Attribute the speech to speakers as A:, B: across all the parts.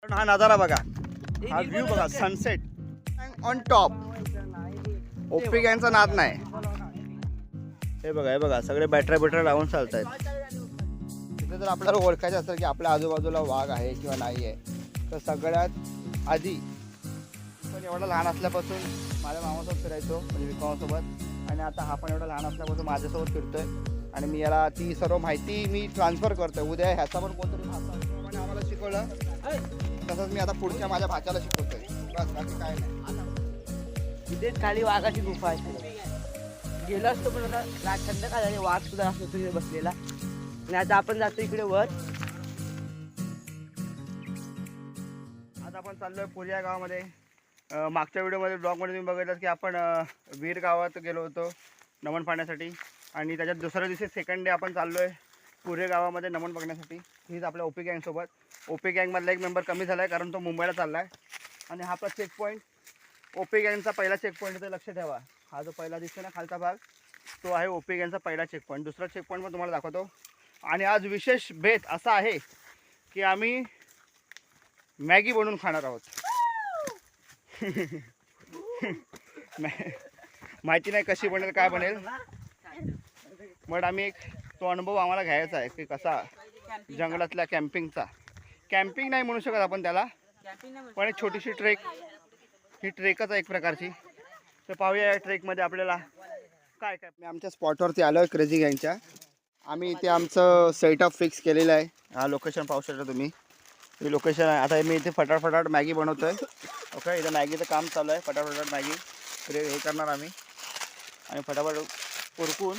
A: हा नजारा बघा, हा व्ह्यू बघा, सनसेट ऑन टॉप. ओपी गँगचा नाद नाही. हे बघा, हे बघा, सगळे बॅटऱ्या लावून चालत आहेत. तिथे जर आपल्याला ओळखायचं असेल की आपल्या आजूबाजूला वाघ आहे किंवा नाही आहे, तर सगळ्यात आधी पण एवढा लहान असल्यापासून माझ्या मामासोबत फिरायचो, म्हणजे विक्रमासोबत, आणि आता हा पण एवढा लहान असल्यापासून माझ्यासोबत फिरतोय. आणि मी याला ती सर्व माहिती मी ट्रान्सफर करतोय. उद्या ह्याचा पण कोणतरी भाषा आम्हाला शिकवलं, तसंच मी आता पुढच्या माझ्या भाच्याला शिकवतोय. बस, बाकी काय नाही.
B: इथेच खाली वाघाची गुफा आहे. गेलो असतो पण आता संध्याकाळ झाली, वाघ सुद्धा असतो तिथे बसलेला. आणि आता आपण जातो इकडे वर.
A: आज आपण चाललोय पुरिया गावामध्ये. मागच्या व्हिडिओमध्ये ब्लॉगमध्ये तुम्ही बघितलं की आपण वीर गावात गेलो होतो नमन पाहण्यासाठी, आणि त्याच्यात दुसऱ्या दिवशी सेकंड डे आपण चाललोय पुरे गावामध्ये नमन बघण्यासाठी. हीच आपल्या ओपी गँगसोबत. ओपी गँगमधला एक मेंबर कमी झाला आहे कारण तो मुंबईला चालला आहे. आणि हा आपला चेक पॉईंट, ओपी गँगचा पहिला चेक पॉईंट, इथे लक्ष ठेवा. हा जो पहिला दिसतो ना खालचा भाग, तो आहे ओपी गँगचा पहिला चेक पॉईंट. दुसरा चेक पॉईंट पण तुम्हाला दाखवतो. आणि आज विशेष भेट असा आहे की आम्ही मॅगी बनवून खाणार आहोत. माहिती नाही कशी बनेल, काय बनेल, बट आम्ही एक तो अनुभव आम्हाला घ्यायचा आहे की कसा जंगलातल्या कॅम्पिंगचा. कॅम्पिंग नाही म्हणू शकत आपण त्याला, पण एक छोटीशी ट्रेक, ही ट्रेकच आहे एक प्रकारची. तर पाहूया या ट्रेकमध्ये आपल्याला काय काय. मी आमच्या स्पॉटवरती आलो आहे क्रेझी गँगच्या. आम्ही इथे आमचं सेटअप फिक्स केलेलं आहे. हा लोकेशन पाहू शकता तुम्ही, हे लोकेशन आहे. आता मी इथे फटाफट मॅगी बनवतो आहे. ओके, इथं मॅगीचं काम चालू आहे. फटाफट मॅगी हे करणार आम्ही, आणि फटाफट उरकून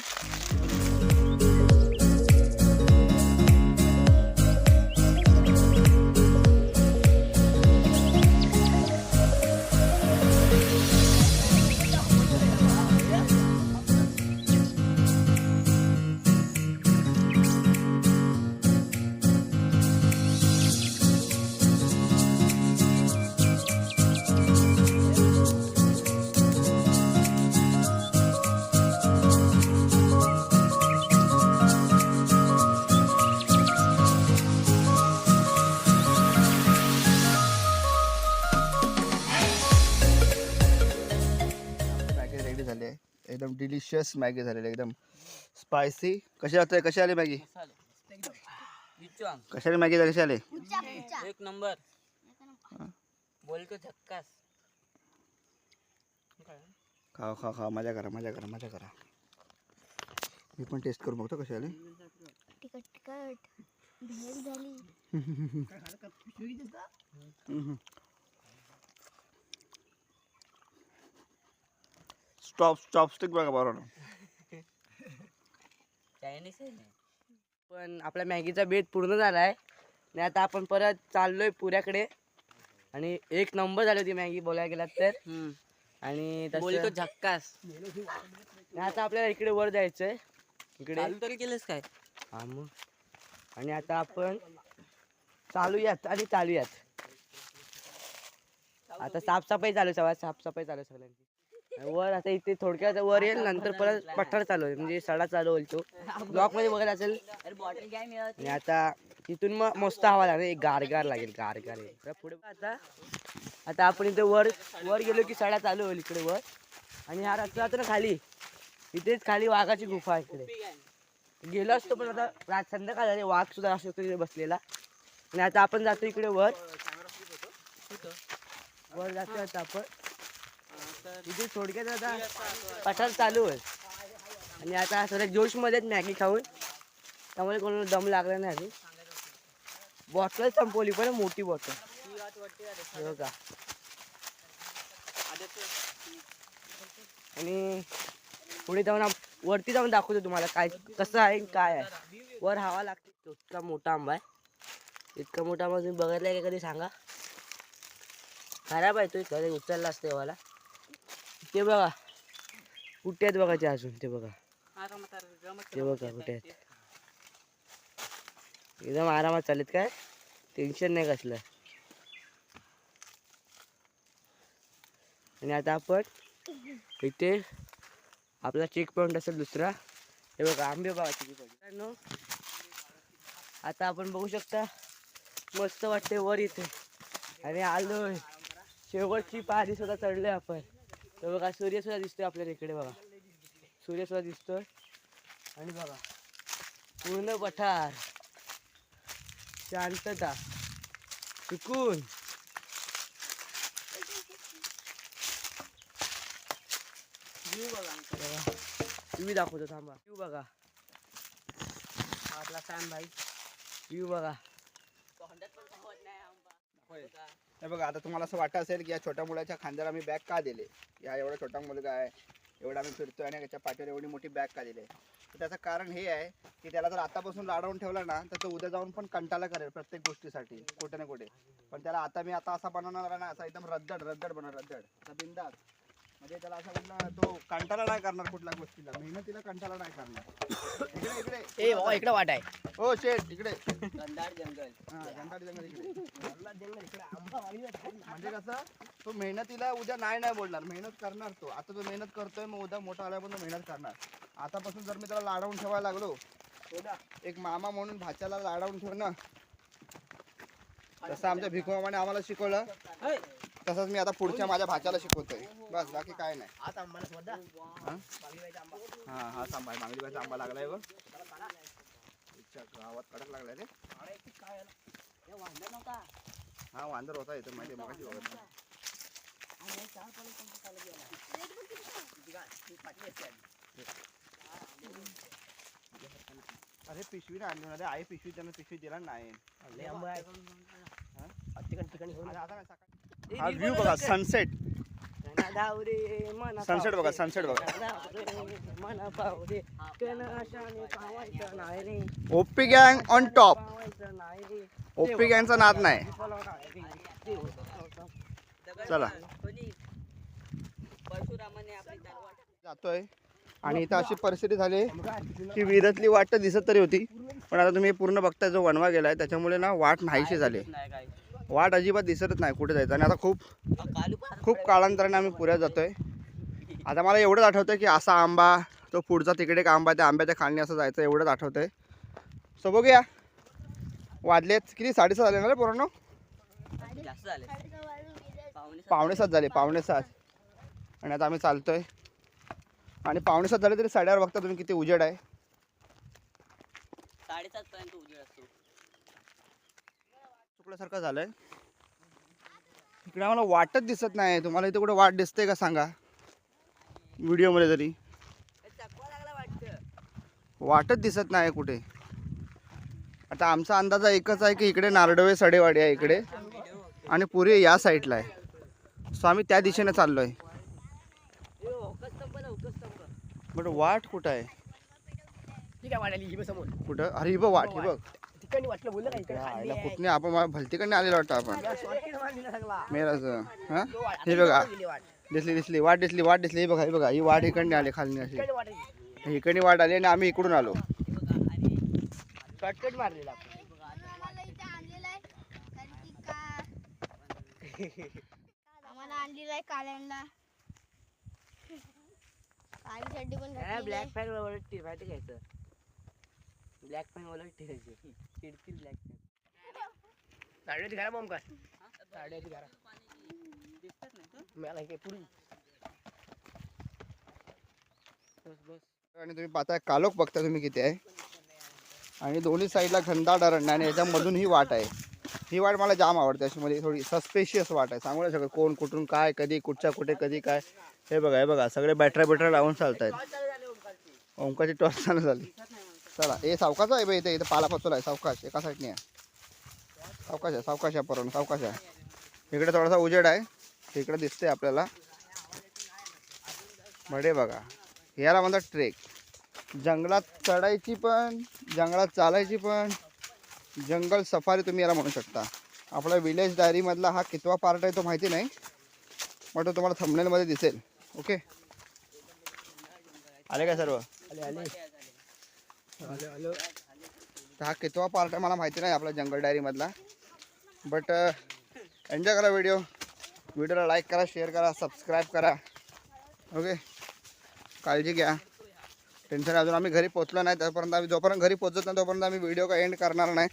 A: एकदम डिलिशियस मॅगी झालेली, एकदम स्पायसी. कशी आली मॅगी? कशी आली मॅगी? कशी आली?
B: एक नंबर, बोलतो झक्कास.
A: खा खा खा, मजा करा, मजा करा, मजा करा. मी पण टेस्ट करून बघतो कशी आली.
C: तिखट तिखट भेळ झाली. चॉपस्टिक बघा बरोबर.
B: पण आपल्या मॅगीचा बेत पूर्ण झाला आहे आणि आता आपण परत चाललोय पुऱ्याकडे. आणि एक नंबर झाली होती मॅगी बोलायला गेलात तर. आणि बोलतो झक्कास. आता आपल्याला इकडे वर जायचंय. इकडे तरी केलंस काय? हा मग. आणि आता आपण चालूयात आणि चालूयात. आता साफसफाई चालू, साफसफाई चालू सगळ्यांची. वर आता इथे थोडक्यात वर येईल, नंतर परत पठार चालू होईल, म्हणजे सडा चालू होईल. तो ब्लॉक मध्ये बघत असेल. आणि आता तिथून मग मस्त हवा लागेल, गारगार लागेल, गारगार येईल पुढे. आता आपण इथे वर गेलो की सडा चालू होईल इकडे वर. आणि हा रस्ता जातो ना खाली, इथेच खाली वाघाची गुफा आहे. इकडे गेलो असतो पण आता संध्याकाळ झाली, वाघ सुद्धा असतो तिथे बसलेला. आणि आता आपण जातो इकडे वर जातो. आता आपण इथे थोडक्यात आता पठार चालू आहे. आणि आता सगळ्या जोशमध्येच मॅगी खाऊन, त्यामुळे कोणाला दम लागला नाही अजून. बॉटल संपवली, पण मोठी बॉटल बघा. आणि पुढे जाऊन वरती जाऊन दाखवतो तुम्हाला काय कसं आहे, काय आहे. वर हवा लागते. इतका मोठा आंबा आहे, इतका मोठा आंबा तुम्ही बघितलाय का कधी सांगा? खराब आहे तो, कधी उचलला असते मला. ते बघा कुठे आहेत बघा, ते अजून ते बघा, ते बघा कुठे आहेत. एकदम आरामात चालेत, काय टेन्शन नाही कसलं. आणि आता आपण इथे आपला चेक पॉईंट असेल दुसरा. हे बघा आंबे बघा किती पडले. आता आपण बघू शकता, मस्त वाटते वर इथे. आणि आलोय शेवटची पायरी सुद्धा चढलोय आपण. तर बघा सूर्य सुद्धा दिसतोय आपल्याला इकडे. बघा सूर्य सुद्धा दिसतोय. आणि बघा पूर्ण पठार, शांतता, सुकून. व्ह्यू बघा तुम्ही दाखवतो थांबा. व्ह्यू बघा आपला सॅम भाई. व्ह्यू बघा.
A: हे बघा आता तुम्हाला असं वाटत असेल की या छोट्या मुलाच्या खांद्याला आम्ही बॅग का दिले. या एवढा छोटा मुलगा आहे, एवढा आम्ही फिरतोय आणि त्याच्या पाठीवर एवढी मोठी बॅग का दिली. तर त्याचं कारण हे आहे की त्याला जर आतापासून लाडवून ठेवला ना तर तो उद्या जाऊन पण कंटाळा करेल प्रत्येक गोष्टीसाठी कुठे ना कुठे. पण त्याला आता मी असा बनवणार ना, असा एकदम रद्दड बनवणार, रद्दड असा बिंदास. म्हणजे त्याला असं म्हटलं तो कंटाळा नाही करणार कुठल्या गोष्टीला, मेहनतीला कंटाळा नाही करणार. इकडे इकडे
B: ए बाबा इकडे वाट आहे.
A: हो शेठ इकडे
B: गंधाड जंगल.
A: गंधाड जंगल इकडे. म्हणजे कसं तो मेहनतीला उद्या नाही बोलणार, मेहनत करणार तो. आता तो मेहनत करतोय मग उद्या मोठा आल्यापासून मेहनत करणार. आतापासून जर मी त्याला लाडावून ठेवायला लागलो, एक मामा म्हणून भाच्याला लाडावून ठेवणं, तसं आमच्या भिकू मामाने आम्हाला शिकवलं तसंच मी आता पुढच्या माझ्या भाच्याला शिकवतोय. बस बाकी काय नाही. हा हा आंबा मांगलीबाईचा आंबा लागलाय बघ. गावात कडक लागलाय रे. हा वांदर होता इथं माहिती मगाशी बघत. अरे पिशवी नाही आणली ना, आई पिशवी त्यानं पिशवी दिला नाही. हा व्ह्यू बघा सनसेट. सनसेट बघा, सनसेट बघा. ओपी गँग ऑन टॉप. ओपी गँगचा नाद नाही. चला जातोय. आणि इथं अशी परिस्थिती झाली की विहिरीतली वाट दिसत तरी होती, पण आता तुम्ही पूर्ण बघताय जो वनवा गेलाय त्याच्यामुळे ना वाट नाहीशी झाली. वाट अजिबात दिसतच नाही कुठे जायचं. आणि आता खूप काळांतराने आम्ही पुऱ्यात जातोय. आता मला एवढंच आठवतंय की असा आंबा, तो पुढचा तिकडे एक आंबा, त्या आंब्याच्या खालनी असं जायचं, एवढंच आठवतंय. सो बघूया. वाजलेत किती, 7:30 झाले ना रे पोरांनो? 5:45 झाले, 5:45. आणि आता आम्ही चालतोय. आणि 5:45 झाले तरी साड्यावर बघता तुम्ही किती उजेड आहे.
B: 7:30 पर्यंत उजेड असतो.
A: चुकल्यासारखं झालंय. इकडे आम्हाला वाटच दिसत नाही. तुम्हाला इथे कुठे वाट दिसते का सांगा व्हिडिओ मध्ये तरी. वाटच दिसत नाही कुठे. आता आमचा अंदाज एकच आहे की इकडे नारडवे सडेवाडी आहे इकडे, आणि पुरे या साईडला आहे. सो आम्ही त्या दिशेने चाललोय. बट वाट कुठं आहे? कुठं? अरे ही बघ वाट, ही बघ. कुठने आपण भलतीकडे आलेलो वाटतं आपण. मेराचं हा हे बघा, दिसली वाट दिसली. ही बघा ही वाट इकडने आली खाली अशी. इकडे वाट आली आणि आम्ही इकडून आलो.
B: शॉर्टकट मारलेला
C: आम्हाला आणलेला आहे काळ्यांना. काळी चड्डी पण घातलेली
B: ब्लॅक
C: आहे.
B: पॅन ओळखते माहिती घ्यायचं. ब्लॅक पॅन ओळखते घ्यायची. चिडतील ब्लॅक पॅन. साड्याची घरा बॉम्ब काय? साड्याची घरा दिसतात नाही मला काय पुरी. बस.
A: आणि तुम्ही पाहताय कालोख बघता तुम्ही किती आहे. आणि दोन्ही साईडला घनदाट अरण्य आणि याच्यामधून ही वाट आहे. ही वाट मला जाम आवडते. अशी मध्ये थोडी सस्पेशियस वाट आहे. सांगू नाही शकत कोण कुठून काय, कधी कुठच्या कुठे, कधी काय. हे बघा सगळे बॅटऱ्या लावून चालतायत. ओंकाची टॉर्च चालू झाली. चला हे सावकाश आहे इथे. इथे पाला पचवला आहे. सावकाश एका साईडने आहे. सावकाश आहे परत सावकाश आहे. इकडे थोडासा उजेड आहे, इकडे दिसते आपल्याला. बडे बघा याला म्हणतात ट्रेक. जंगलात चढायची पण, जंगलात चालायची पण, जंगल सफारी तुम्ही याला म्हणू शकता. आपला विलेज डायरी मधला हा कितवा पार्ट आहे तो माहिती नाही, पण तो तुम्हाला थंबनेल मध्ये दिसेल. ओके आले काय सर्व?
B: आले.
A: हा कितवा पार्ट आहे मला माहिती नाही आपला जंगल डायरी मधला. बट एन्जॉय करा व्हिडिओला लाईक करा, शेअर करा, सबस्क्राईब करा. ओके काळजी घ्या. टेन्शन अजून आम्ही घरी पोहोचलो नाही तोपर्यंत आम्ही, जोपर्यंत घरी पोहोचत नाही तोपर्यंत आम्ही व्हिडिओ का एंड करणार नाही.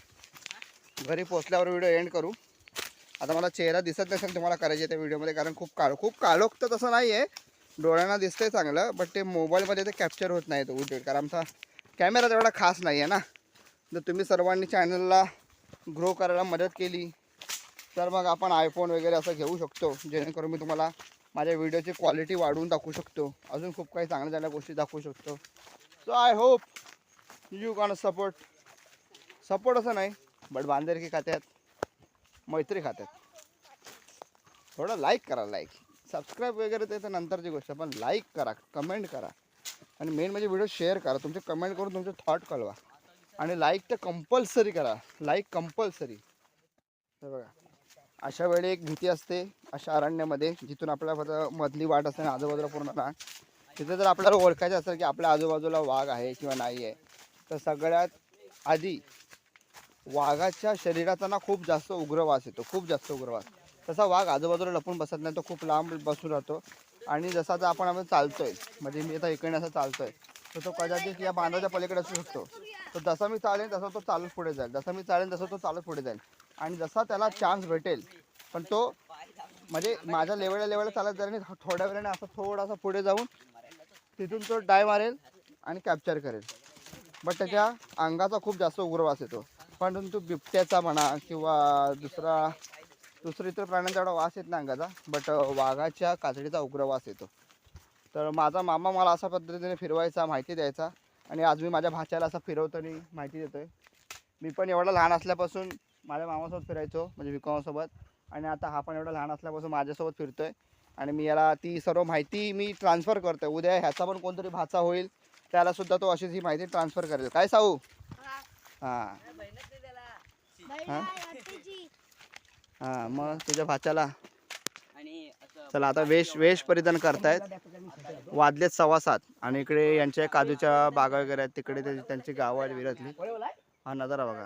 A: घरी पोहोचल्यावर व्हिडिओ एंड करू. आता मला चेहरा दिसत नसेल तुम्हाला करायचे त्या व्हिडिओमध्ये, कारण खूप काळोख तर तसं नाही आहे, डोळ्यांना दिसतंय चांगलं, बट ते मोबाईलमध्ये ते कॅप्चर होत नाही तो उजेड, कारण आमचा कॅमेरा तेवढा खास नाही आहे ना. जर तुम्ही सर्वांनी चॅनलला ग्रो करायला मदत केली तर मग आपण आयफोन वगैरे असं घेऊ शकतो, जेणेकरून मी तुम्हाला माझ्या व्हिडिओची क्वालिटी वाढवून दाखवू शकतो, अजून खूप काही चांगल्या चांगल्या गोष्टी दाखवू शकतो. So I hope you can support असं नाही, बट बांधेरकी खात्यात, मैत्री खात्यात थोडं लाईक करा. लाईक सबस्क्राईब वगैरे ते तर नंतरची गोष्ट, पण लाईक करा, कमेंट करा, आणि मेन म्हणजे व्हिडिओ शेअर करा. तुमचे कमेंट करून तुमचे थॉट कळवा, आणि लाईक तर कंपल्सरी करा, लाईक कंपल्सरी. हे बघा, अशा वेळी एक भीती असते अशा अरण्यामध्ये, जिथून आपल्याला मधली वाट असते आणि आजूबाजूला पूर्ण रान. तिथे जर आपल्याला ओळखायचं असेल की आपल्या आजूबाजूला वाघ आहे किंवा नाही आहे, तर सगळ्यात आधी वाघाच्या शरीराचा ना खूप जास्त उग्र वास येतो, खूप जास्त उग्र वास. तसा वाघ आजूबाजूला लपून बसत नाही, तो खूप लांब बसून राहतो. आणि जसा आता आपण चालतोय, म्हणजे मी आता इकडे असं चालतोय, तर तो कदाचित या बांधाच्या पलीकडे असू शकतो. तर जसा मी चालेन तसा तो चालत पुढे जाईल, जसा मी चालेन तसा तो चालत पुढे जाईल, आणि जसा त्याला चान्स भेटेल, पण तो म्हणजे माझ्या लेवलला चालत जाईल आणि थोड्या वेळाने असं थोडासा पुढे जाऊन तिथून तो डाय मारेल आणि कॅप्चर करेल. बट त्याच्या अंगाचा खूप जास्त उग्र वास येतो. परंतु बिबट्याचा म्हणा किंवा दुसऱ्या इतर प्राण्यांचा एवढा वास येत नाही अंगाचा, बट वाघाच्या कातडीचा उग्र वास येतो. तर माझा मामा मला अशा पद्धतीने फिरवायचा, माहिती द्यायचा, आणि आज मी माझ्या भाच्याला असं फिरवताना माहिती देतोय. मी पण एवढा लहान असल्यापासून माझ्या मामासोबत फिरायचो, म्हणजे विकामासोबत, आणि आता हा पण एवढा लहान असल्यापासून माझ्यासोबत फिरतोय, आणि मी याला ती सर्व माहिती मी ट्रान्सफर करतोय. उद्या ह्याचा पण कोणतरी भाचा होईल, त्याला सुद्धा तो अशीच ही माहिती ट्रान्सफर करेल. काय साऊ? हां हां, मग तुझ्या भाच्याला. चला आता वेश परिधान करतायत, वाजलेत 7:15, आणि इकडे यांच्या काजूच्या बागा वगैरे आहेत, तिकडे त्यांची गावं आहेत विरातली. हा नजारा बघा.